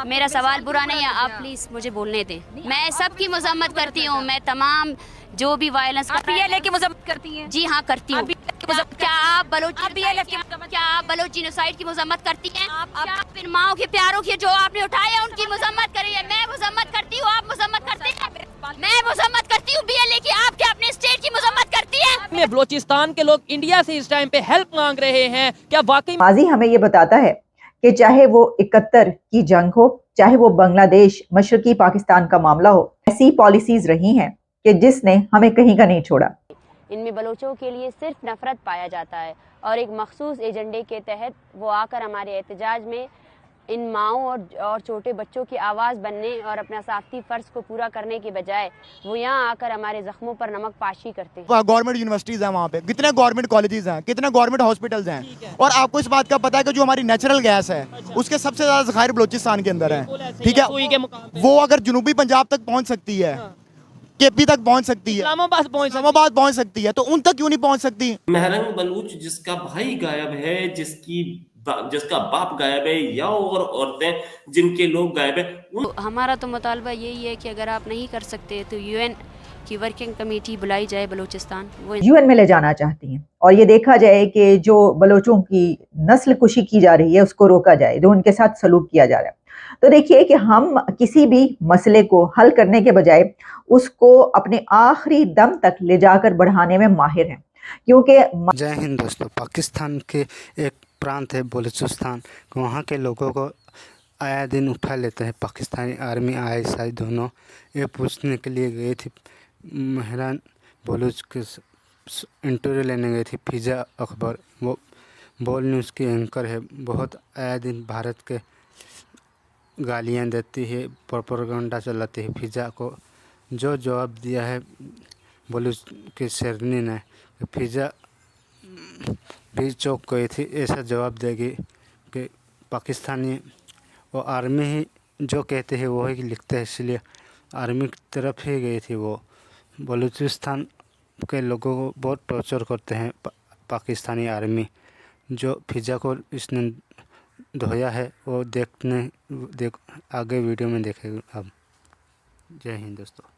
मेरा सवाल बुरा नहीं है, आप प्लीज मुझे बोलने दें। मैं सबकी मजम्मत करती हूँ, मैं तमाम जो भी वायलेंस आप BLA की मजम्मत करती हैं? जी हाँ करती हूँ। क्या आप बलोच जीनोसाइड की मजम्मत करती हैं? क्या आप इन माओं के प्यारों की जो आपने उठाए हैं उनकी मजम्मत करी है? मैं मजम्मत करती हूँ, आप मजम्मत करते हैं? मैं मजम्मत करती हूँ BLA की, आप क्या अपने स्टेट की मजम्मत करती है? बलोचिस्तान के लोग इंडिया से इस टाइम पे हेल्प मांग रहे हैं, क्या वाकई माजी हमें ये बताता है कि चाहे वो 71 की जंग हो, चाहे वो बांग्लादेश मशरकी पाकिस्तान का मामला हो, ऐसी पॉलिसीज रही हैं कि जिसने हमें कहीं का नहीं छोड़ा। इनमें बलोचों के लिए सिर्फ नफरत पाया जाता है और एक मखसूस एजेंडे के तहत वो आकर हमारे एहतजाज में इन माओं और छोटे बच्चों की आवाज़ बनने और अपना साफ़ी फ़र्ज को पूरा करने के बजाय वो यहाँ आकर हमारे ज़ख्मों पर नमक पाशी करते हैं। गवर्नमेंट यूनिवर्सिटीज़ हैं वहाँ पे, कितने गवर्नमेंट कॉलेजेस हैं, कितने गवर्नमेंट हॉस्पिटल्स हैं, और आपको इस बात का पता है कि जो हमारी नेचुरल गैस है उसके सबसे ज़्यादा ज़खायर बलोचिस्तान के अंदर है। ठीक है, वो अगर जनूबी पंजाब तक पहुँच सकती है, केपी तक पहुँच सकती है, इस्लामाबाद पहुँच सकती है, तो उन तक क्यों नहीं पहुँच सकती? महरंग बलूच जिसका भाई गायब है, जिसका बाप गायब है, या और औरतें जिनके लोग गायब है, हमारा तो मुतालबा यही है कि अगर आप नहीं कर सकते तो UN की वर्किंग कमेटी बुलाई जाए बलूचिस्तान, वो UN में ले जाना चाहती हैं और ये देखा जाए कि जो बलोचों की नस्ल कुशी की जा रही है उसको रोका जाए, जो उनके साथ सलूक किया जा रहा है। तो देखिए कि हम किसी भी मसले को हल करने के बजाय उसको अपने आखिरी दम तक ले जाकर बढ़ाने में माहिर हैं, क्योंकि जय हिंद दोस्तों। पाकिस्तान के एक प्रांत है बलूचिस्तान, वहाँ के लोगों को आया दिन उठा लेते हैं पाकिस्तानी आर्मी ISI दोनों। ये पूछने के लिए गई थी महरान बलूच के इंटरव्यू लेने गई थी फिजा अकबर, वो बोल न्यूज़ की एंकर है, बहुत आया दिन भारत के गालियाँ देती है, प्रोपेगेंडा चलाती है फिजा को। जो जवाब दिया है बलूच के शेरनी ने, फिजा भी चौंक गई थी, ऐसा जवाब देगी कि पाकिस्तानी वो आर्मी ही जो कहते हैं वो ही लिखते हैं, इसलिए आर्मी की तरफ ही गई थी। वो बलूचिस्तान के लोगों को बहुत टॉर्चर करते हैं पाकिस्तानी आर्मी। जो फिजा को इसने धोया है वो आगे वीडियो में देखेंगे अब। जय हिंद दोस्तों।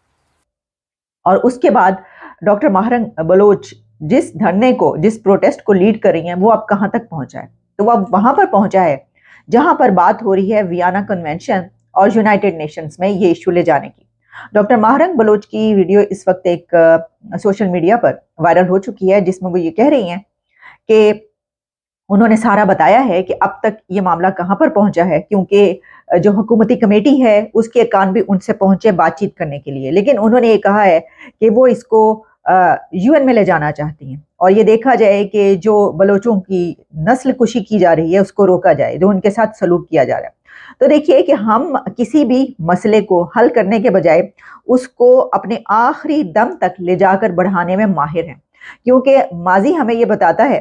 और उसके बाद डॉक्टर महरंग बलोच जिस धरने को, जिस प्रोटेस्ट को लीड कर रही हैं, वो अब कहाँ तक पहुंचा है? तो वो अब वहां पर पहुंचा है जहां पर बात हो रही है वियना कन्वेंशन और यूनाइटेड नेशंस में ये इशू ले जाने की। डॉक्टर महरंग बलोच की वीडियो इस वक्त एक सोशल मीडिया पर वायरल हो चुकी है, जिसमें वो ये कह रही हैं कि उन्होंने सारा बताया है कि अब तक ये मामला कहाँ पर पहुंचा है, क्योंकि जो हुकूमती कमेटी है उसके कान भी उनसे पहुंचे बातचीत करने के लिए, लेकिन उन्होंने ये कहा है कि वो इसको UN में ले जाना चाहती हैं और ये देखा जाए कि जो बलोचों की नस्ल कुशी की जा रही है उसको रोका जाए, जो उनके साथ सलूक किया जा रहा है। तो देखिए कि हम किसी भी मसले को हल करने के बजाय उसको अपने आखिरी दम तक ले जाकर बढ़ाने में माहिर हैं, क्योंकि माजी हमें ये बताता है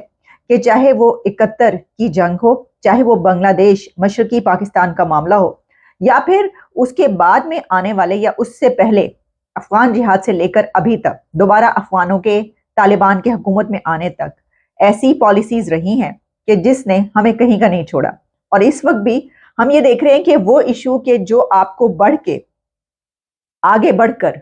कि चाहे वो 71 की जंग हो, चाहे वो बांग्लादेश मशरकी पाकिस्तान का मामला हो, या फिर उसके बाद में आने वाले या उससे पहले अफगान जिहाद से लेकर अभी तक दोबारा अफगानों के तालिबान के हुकूमत में आने तक, ऐसी पॉलिसीज रही हैं कि जिसने हमें कहीं का नहीं छोड़ा। और इस वक्त भी हम ये देख रहे हैं कि वो इशू के जो आपको आगे बढ़कर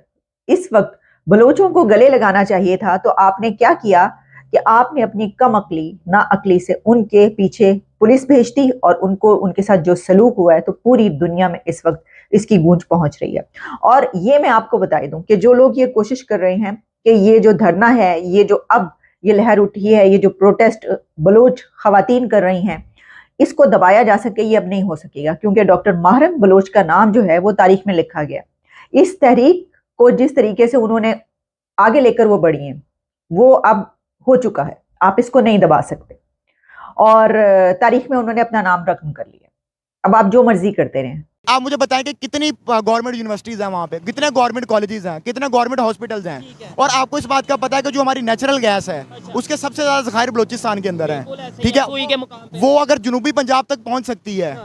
इस वक्त बलोचों को गले लगाना चाहिए था, तो आपने क्या किया कि आपने अपनी कम अकली ना अकली से उनके पीछे पुलिस भेज दी और उनके साथ जो सलूक हुआ है, तो पूरी दुनिया में इस वक्त इसकी गूंज पहुंच रही है। और ये मैं आपको बता दूं कि जो लोग ये कोशिश कर रहे हैं कि ये जो धरना है, ये जो अब ये लहर उठी है, ये जो प्रोटेस्ट बलोच खवातीन कर रही हैं, इसको दबाया जा सके, ये अब नहीं हो सकेगा, क्योंकि डॉक्टर महरंग बलोच का नाम जो है वो तारीख में लिखा गया। इस तहरीक को जिस तरीके से उन्होंने आगे लेकर वो बढ़ी हैं, वो अब हो चुका है, आप इसको नहीं दबा सकते। और तारीख में उन्होंने अपना नाम रकम कर लिया, अब आप जो मर्जी करते रहें। आप मुझे बताएं कि कितनी गवर्नमेंट यूनिवर्सिटीज़ हैं वहाँ पे, कितने गवर्नमेंट कॉलेजेस हैं, कितने गवर्नमेंट हॉस्पिटल्स हैं, और आपको इस बात का पता है कि जो हमारी नेचुरल गैस है उसके सबसे ज़्यादा ज़खायर बलूचिस्तान के अंदर है। ठीक है, वो अगर जनूबी पंजाब तक पहुँच सकती है,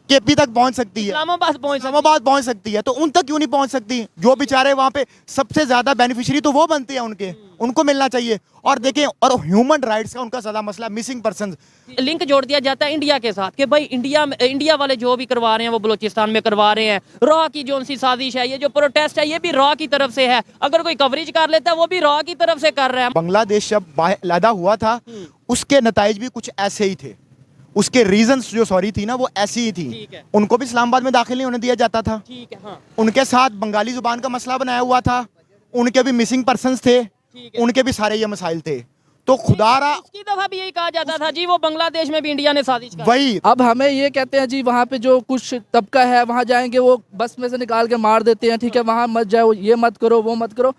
केपी तक पहुंच सकती है, इस्लामाबाद पहुंच सकती है, तो उन तक क्यों नहीं पहुंच सकती? जो बेचारे वहां पे सबसे ज्यादा बेनिफिशियरी तो वो बनते हैं उनके, उनको मिलना चाहिए। और देखें, और ह्यूमन राइट्स का उनका ज्यादा मसला, मिसिंग पर्सन। लिंक जोड़ दिया जाता है इंडिया के साथ कि भाई इंडिया वाले जो भी करवा रहे हैं वो बलूचिस्तान में करवा रहे हैं। रॉ की जो सी साजिश है, ये जो प्रोटेस्ट है, ये भी रॉ की तरफ से है। अगर कोई कवरेज कर लेता है वो भी रॉ की तरफ से कर रहे हैं। बांग्लादेश जब पैदा हुआ था उसके नताइज भी कुछ ऐसे ही थे, उसके रीजंस जो सॉरी थी ना वो ऐसी ही थी। उनको भी इस्लामाबाद में दाखिल नहीं होने दिया जाता था। हाँ। उनके साथ बंगाली जुबान का मसला बनाया हुआ था, उनके भी मिसिंग पर्सन्स थे, उनके भी सारे ये मसाइल थे। तो खुदारा उसकी दफा भी यही कहा जाता था जी वो बांग्लादेश में भी इंडिया ने साजिश की। वही अब हमें ये कहते हैं जी वहाँ पे जो कुछ तबका है वहाँ जाएंगे वो बस में से निकाल के मार देते हैं, ठीक है, वहाँ मत जाओ, ये मत करो, वो मत करो।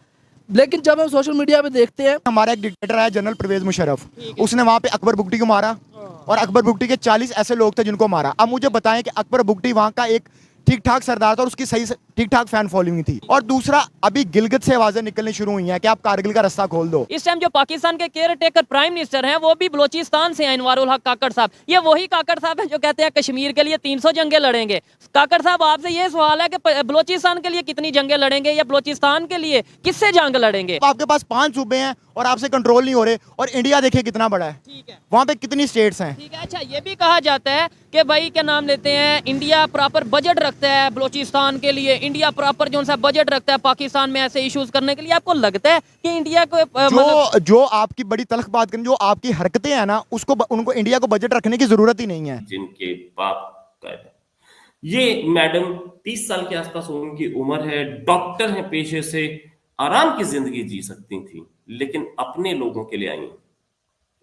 लेकिन जब हम सोशल मीडिया पे देखते हैं, हमारा एक डिक्टेटर है जनरल परवेज मुशर्रफ, उसने वहां पे अकबर बुगटी को मारा और अकबर बुगटी के 40 ऐसे लोग थे जिनको मारा। अब मुझे बताएं कि अकबर बुगटी वहां का एक ठीक ठाक सरदार था और उसकी सही ठीक ठाक फैन फॉलोइंग थी। और दूसरा, अभी गिलगित से आवाजें निकलनी शुरू हुई हैं कि आप कारगिल का रास्ता खोल दो। इस टाइम जो पाकिस्तान के केयर टेकर प्राइम मिनिस्टर हैं वो भी बलोचिस्तान से हैं, अनवारुल हक काकड़ साहब। ये वही काकड़ साहब हैं जो कहते हैं कश्मीर के लिए 300 जंगें लड़ेंगे। काकड़ साहब, आपसे ये सवाल है कि बलोचिस्तान के लिए कितनी जंगें लड़ेंगे या बलोचिस्तान के लिए किससे जंग लड़ेंगे? आपके पास 5 सूबे हैं और आपसे कंट्रोल नहीं हो रहे, और इंडिया देखिए कितना बड़ा है, ठीक है, वहाँ पे कितनी स्टेट्स हैं। ठीक है। अच्छा, ये भी कहा जाता है कि भाई क्या नाम लेते हैं, इंडिया प्रॉपर बजट रखता है बलोचिस्तान के लिए, इंडिया प्रॉपर जो सा बजट रखता है पाकिस्तान में ऐसे इश्यूज करने के लिए। आपको लगता है कि इंडिया को जो आपकी बड़ी तल्ख बात करें, जो आपकी हरकतें हैं ना, उसको उनको इंडिया को बजट रखने की जरूरत ही नहीं है। जिनके बाप का ये मैडम 30 साल के आसपास उनकी उम्र है, डॉक्टर हैं पेशे से, आराम की जिंदगी जी सकती थी, लेकिन अपने लोगों के लिए आई।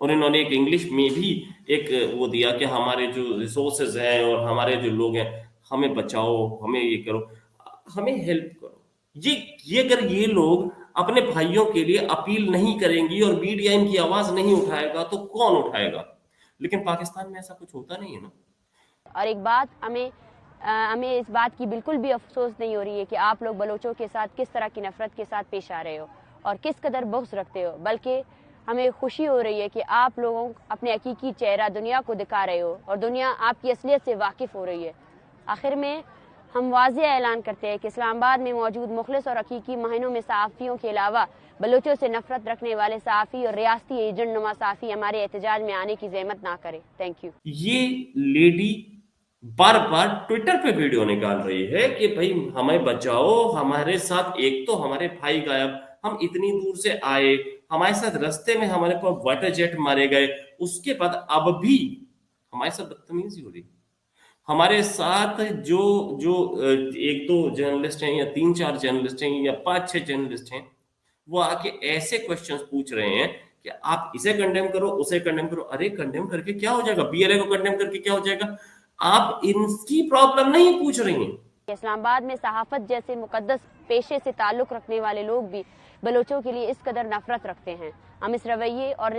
और इन्होंने एक इंग्लिश में भी एक वो दिया कि हमारे जो रिसोर्सेज हैं और हमारे जो लोग हैं, हमें बचाओ, हमें ये करो, हमें हेल्प करो। ये अगर ये लोग अपने भाइयों के लिए अपील नहीं करेंगी और मीडिया इनकी आवाज नहीं उठाएगा तो कौन उठाएगा? लेकिन पाकिस्तान में ऐसा कुछ होता नहीं है ना। और एक बात, हमें इस बात की बिल्कुल भी अफसोस नहीं हो रही है कि आप लोग बलोचों के साथ किस तरह की नफरत के साथ पेश आ रहे हो और किस कदर बुग़्ज़ रखते हो, बल्कि हमें खुशी हो रही है कि आप लोगों अपने हकीकी चेहरा दुनिया को दिखा रहे हो और दुनिया आपकी असलियत से वाकिफ़ हो रही है। आखिर में हम वाज़ेह ऐलान करते हैं कि इस्लामाबाद में मौजूद मुखलिस और हकीकी मायनों में सहाफ़ियों के अलावा बलोचों से नफरत रखने वाले सहाफ़ी और रियासती एजेंट नुमा सहाफ़ी हमारे एहतजाज में आने की ज़हमत ना करें। Thank you. ये लेडी बार बार ट्विटर पे वीडियो निकाल रही है कि भाई हमें बचाओ, हमारे साथ एक तो हमारे भाई गायब, हम इतनी दूर से आए, हमारे साथ रास्ते में हमारे को वाटर जेट मारे गए, उसके बाद अब भी हमारे साथ बदतमीजी हो रही। हमारे साथ जो जो एक दो जर्नलिस्ट हैं या 3-4 जर्नलिस्ट हैं या 5-6 जर्नलिस्ट हैं, वो आके ऐसे क्वेश्चंस पूछ रहे हैं कि आप इसे कंडेम करो, उसे कंडेम करो। अरे कंडेम करके क्या हो जाएगा? बीएलए को कंडेम करके क्या हो जाएगा? आप इनकी प्रॉब्लम नहीं पूछ रही हैं। इस्लामाबाद में सहाफत जैसे मुकद्दस पेशे से ताल्लुक़ रखने वाले लोग भी बलोचों के लिए इस कदर नफरत रखते हैं। हम इस रवैये और